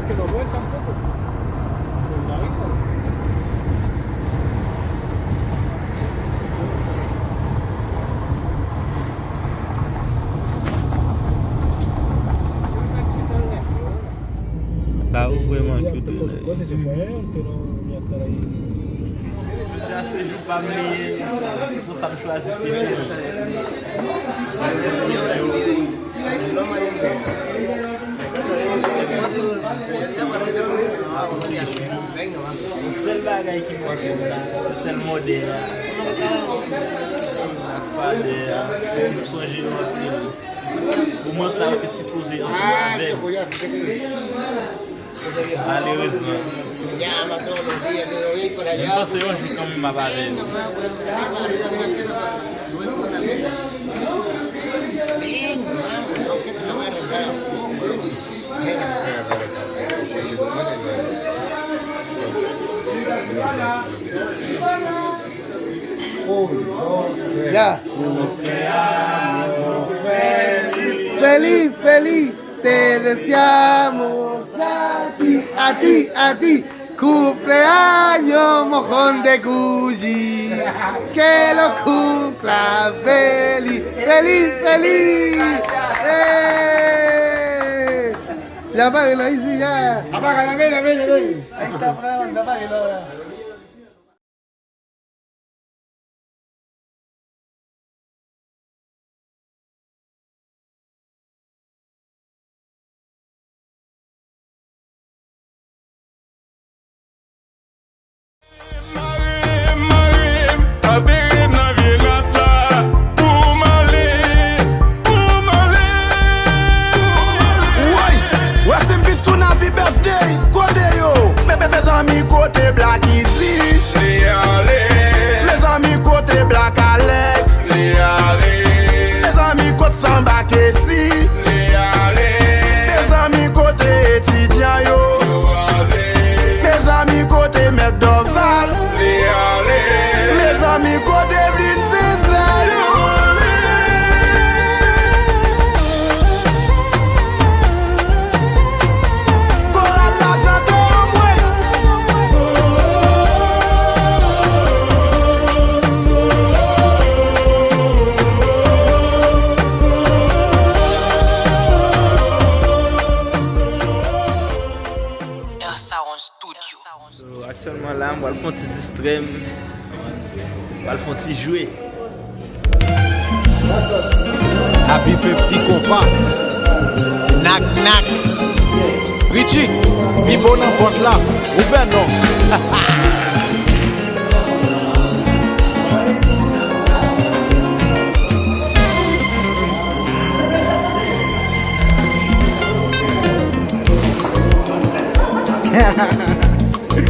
que no lo ven tampoco. Con la visa. Là où vraiment Ya que está con su cosa y se fue, que no ya estar ahí. já seja o para mim, se você sabe chorar esse filho. O seul bagage qui me c'est seul modèle. Fazer songer o meu sabe que se poser en ce malheureusement. Llama todos los días, te doy por allá. Yo pasé hoje como uma barreira. Ya. Feliz, feliz, te deseamos a ti, cumpleaños, mojón de Cuyi, que lo cumpla feliz, feliz, feliz. Ya apáguelo ahí sí, ya. Apágala, ven. Ahí está grabando, apáguelo ahora. Côté Black Easy, les amis côté Black Alex, les amis côté Samba Kessi, les amis côté étudiant yo, les amis côté Maître Doval, les amis côté Blin César. Actuellement là, on va le faire un petit distrait, on va le faire un petit jouer. Happy 50 compas. Nak nak. Richie, mi bon n'importe là. Ouvert non.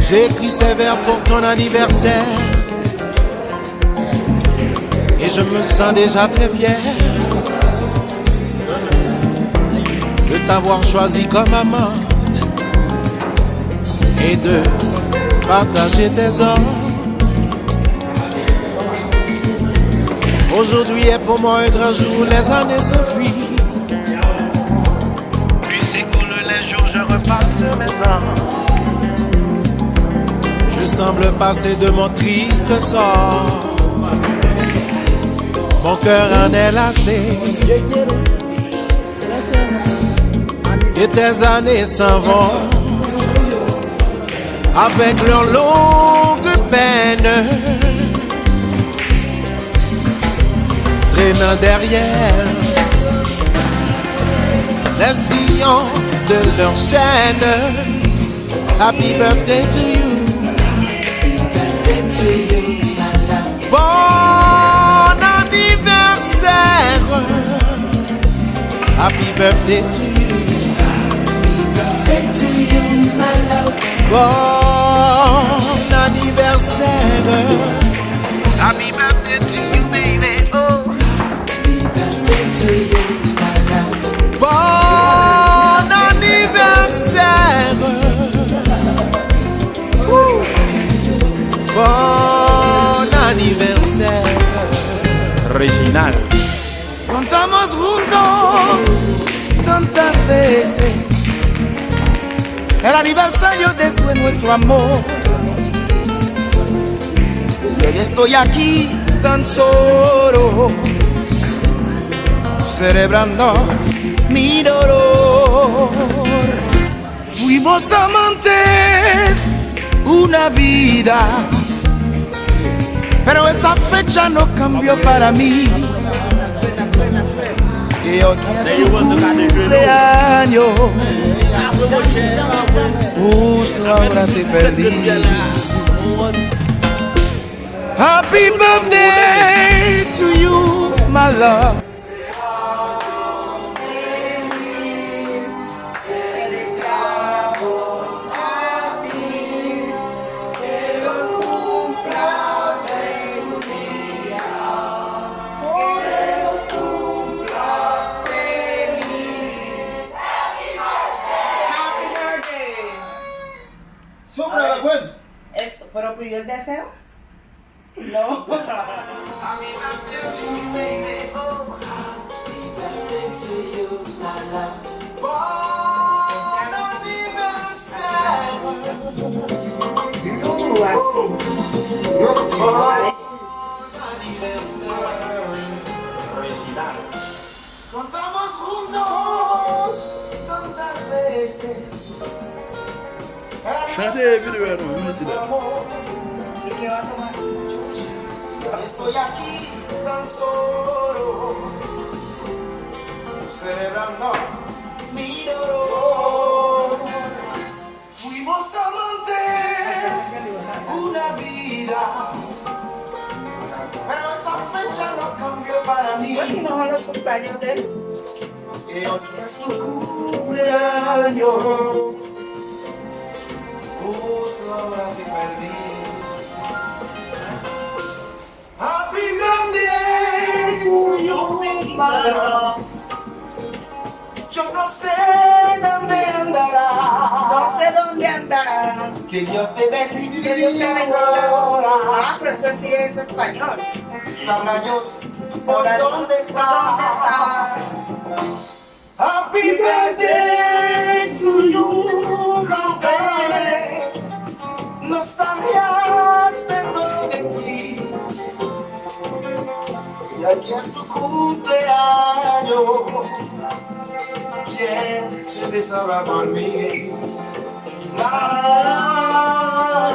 J'ai écrit ces vers pour ton anniversaire et je me sens déjà très fier de t'avoir choisi comme amante et de partager tes heures. Aujourd'hui est pour moi un grand jour, les années s'enfuient. Puis s'écoulent les jours, je repasse mes heures. Je semble passer de mon triste sort. Mon cœur en est lassé. Et tes années s'en vont avec leur longue peine, traînant derrière les sillons de leur chaîne. Happy birthday to you. Bon anniversaire. Happy birthday to you. Bon anniversaire. Happy birthday to you, baby. Oh. Happy birthday to you, my love. Bon anniversaire. Bon anniversaire. Original. Contamos juntos tantas veces el aniversario de nuestro amor. Y hoy estoy aquí tan solo, celebrando mi dolor. Fuimos amantes una vida, pero esa fecha no cambió para mí. Y hoy es tu cumpleaños, justo ahora te perdí. Happy birthday to you, my love. Eso, pero pidió el deseo. No. Contamos juntos tantas veces. ¿Y qué va a tomar? Estoy aquí tan solo, celebrando mi dolor. Fuimos amantes una vida, pero esa fecha no cambió para mí. Pues si no son los cumpleaños de él. Y hoy es tu cumpleaños, justo ahora te perdí. Happy birthday to you, mi madre. Yo no sé dónde andará. No sé dónde andará. Que Dios te bendiga. Que Dios te bendiga. Ah, pero eso sí es español. Sabrá Dios por dónde está. ¿Dónde está? Happy birthday to you, my darling. Nostalgias tengo de ti. Y aquí es tu cumpleaños. ¿Quién te besará por mí? La, la,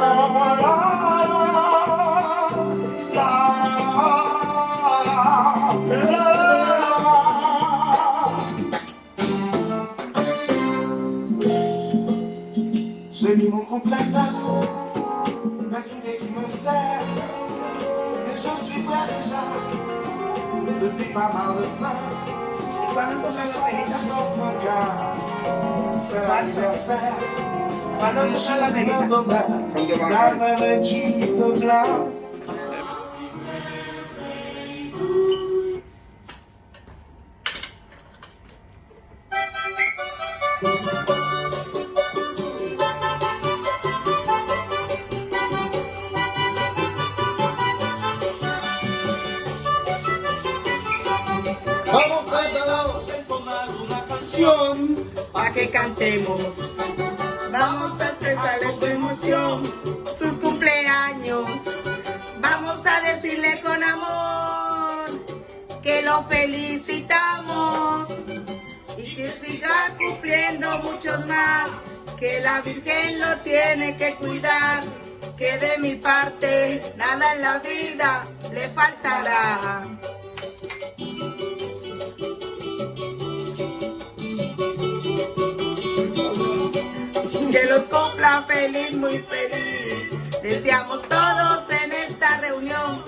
la, la, la. J'ai mis mon complexe, une idée qui me sert, et je suis prêt déjà, depuis pas mal de temps. ¿Cuándo toca la perita? Ton cœur, c'est l'anniversaire. ¿Cuándo toca la perita? Dame le chito blanc. Vamos a entonar una canción Pa' que cantemos. Vamos a expresarle tu emoción, sus cumpleaños. Vamos a decirle con amor que lo felicitamos y que siga cumpliendo muchos más, que la Virgen lo tiene que cuidar, que de mi parte nada en la vida le faltará. Que los cumpla feliz, muy feliz. Deseamos todos en esta reunión.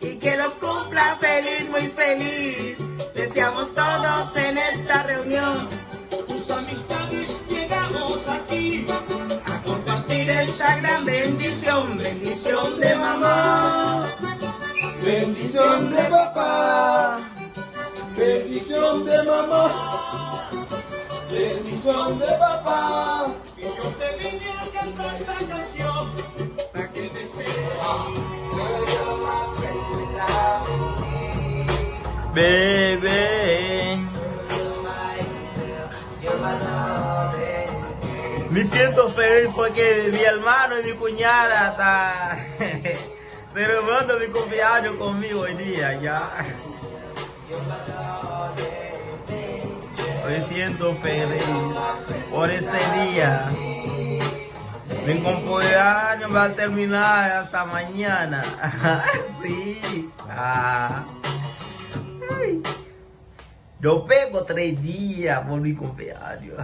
Y que los cumpla feliz, muy feliz. Deseamos todos en esta reunión. Tus amistades llegamos aquí A compartir esta gran bendición. Bendición de mamá. bendición de papá, bendición de mamá, bendición de papá. y yo te vine a cantar esta canción para que desees. Baby, Me siento feliz porque mi hermano y mi cuñada están celebrando mi cumpleaños conmigo hoy día, ya. Me siento feliz por ese día. Mi cumpleaños va a terminar hasta mañana. Sí. Ay. Yo pego 3 días por mi cumpleaños.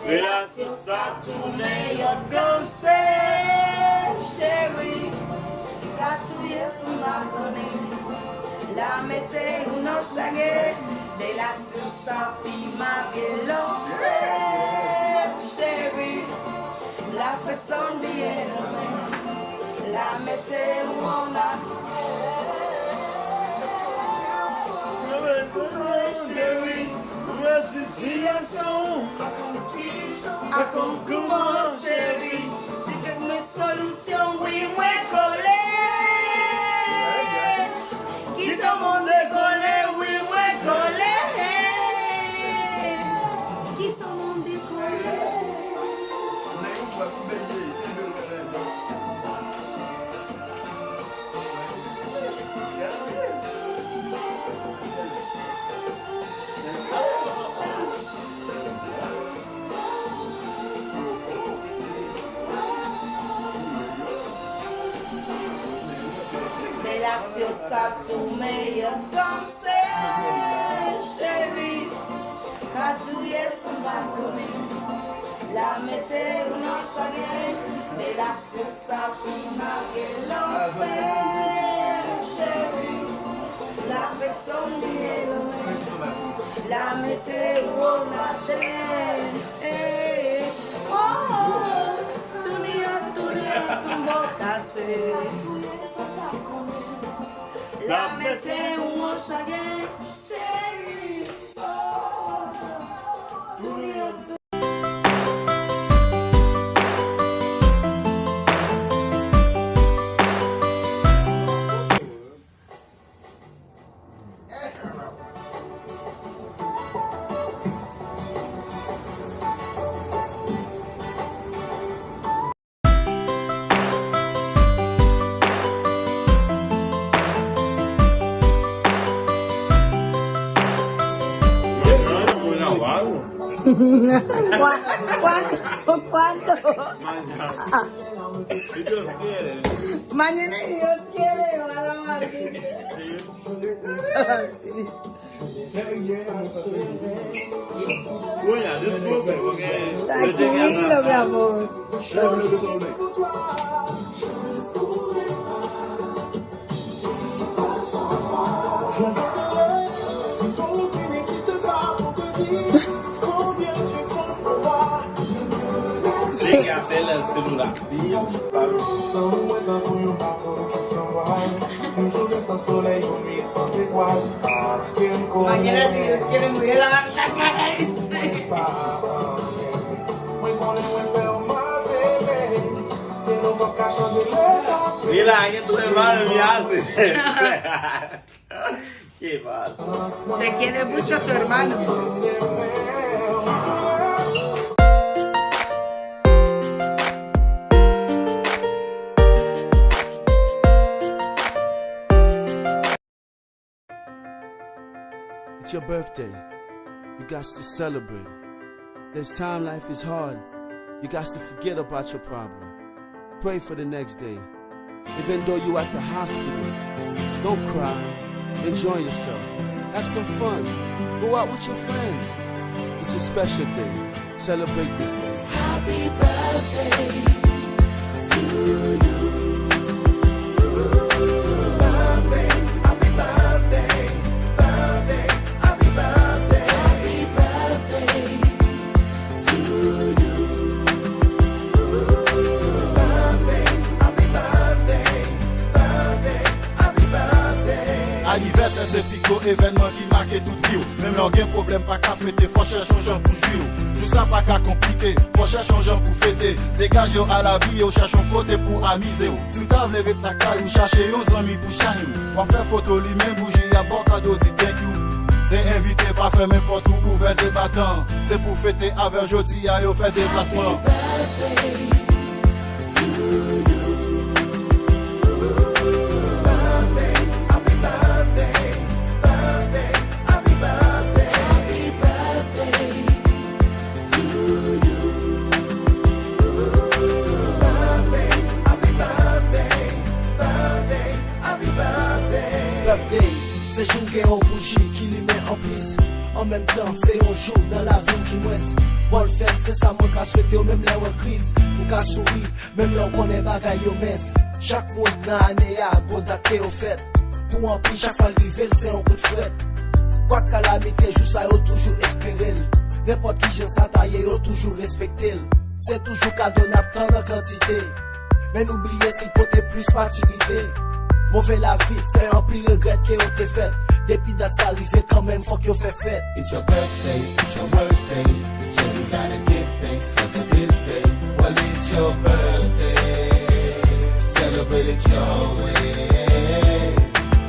Gracias a tu meilleur conseil, chérie, car tu es m'a donné la métier ou non sagé de la susa prima que l'on chérie, la façon bien la métier où on a chérie, situation a concomment chérie, j'ai mes solutions, oui, moi collé, qui sont mon décollé, oui, moi collé, qui sont mon décollé. Gracias a tu meilleur conseil, chérie, car tu es un balcone, la métier ou non chagrin, de la susa prima que l'on fait, chérie, la personne bien, la métier où on attend, oh, tu m'as cassé. La métier où on chagrin, chérie, oh, ¿Cuánto? tanto. Y Dios quiere. Mañana Dios quiere, ojalá. Sí. Cuña, disculpe, porque Tranquilo, mi amor. hay que hacerle el celular. Mañana si Dios quiere me voy a lavar la cara. Mira, que tu hermano me hace. ¿Qué pasa? Te quiere mucho tu hermano. It's your birthday. You got to celebrate. There's time life is hard. You got to forget about your problem. Pray for the next day. Even though you at the hospital, don't cry. Enjoy yourself. Have some fun. Go out with your friends. It's a special day. Celebrate this day. Happy birthday to you. Anniversaire c'est pico, événement qui marque toute vie. Même là, on problème, pas qu'à fêter, faut chercher un gens pour jouer. Tout ça pas qu'à compliqué, faut chercher un gens pour fêter. Dégage à la vie, on cherche un côté pour amuser. Si t'as levé ta caille, ou chercher aux amis pour changer. On fait photo, lui même bougie, y'a bon cadeau, dit thank you. C'est invité, pas faire n'importe où, ouvert des battants. C'est pour fêter avec jeudi, à yo faire déplacement. C'est jour qui est en bougie qui lui met en piste. En même temps, c'est un jour dans la vie qui m'ouest. Bon le fait, c'est ça mon cas souhaité au même là en crise. Ou cas sourire, même là on connaît bagaille au mess. Chaque monde dans l'année a bon daté au fait. Pour en plus, chaque fois le c'est un coup de fête. Quoi calamité, joue ça, y'a toujours espéré. N'importe qui j'ai ça taillé, y'a toujours respecté. C'est toujours cadeau n'a tant de quantité. Mais n'oubliez s'il peut plus maturité. Mauvais la vie, fait un pile regret que on t'est fait. Depuis date ça arrive quand même, faut qu'on fait fête. It's your birthday, it's your worst day. So you gotta give thanks cause of this day. Well, it's your birthday. Celebrate it your way.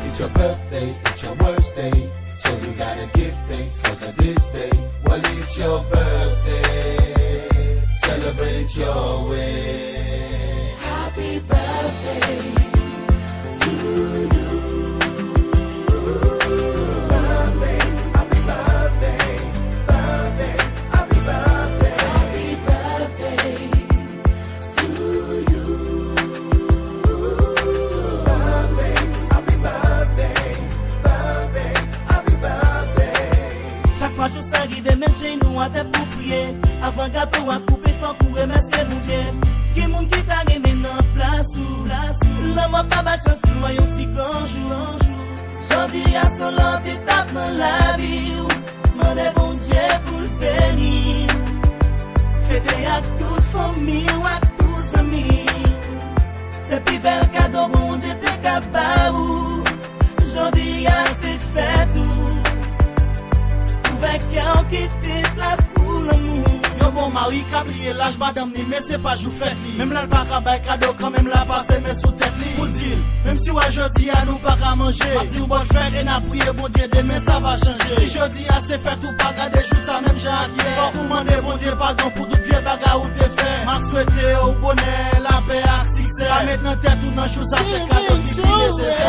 It's your birthday, it's your worst day. So you gotta give thanks cause of this day. Well, it's your birthday. Celebrate it your way. Happy birthday. Chaque fois je s'arrive, même chez nous à tête pour prier. Avant gâteau à couper, faut courir, mais c'est mon Dieu. Qui moun qui t'a aimé dans place ou là moi pas ma chance pour moi aussi qu'un jour j'en dis à son l'autre étape dans la vie m'en est bon Dieu pour le bénir fêter à toute famille ou à tous amis c'est plus bel cadeau bon Dieu t'es capable j'en dis à c'est fait tout avec un qui te place pour l'amour. Bon mari cablier l'âge madame ni mais c'est pas jou fête li. Même là le pas cabay cadeau quand même là passer mais sous tête li. Pour dire même si aujourd'hui à nous pas à manger. M'a dit bonne fête et n'a prié bon Dieu demain ça va changer. Si jeudi à c'est fête ou pas garder jour ça même j'ai hier. Faut vous demander bon Dieu pardon pour toute vieille bagarre ou t'es fait. M'a souhaité au bonheur la paix à succès. Pas mettre dans tête ou dans jour ça c'est cadeau qui est nécessaire.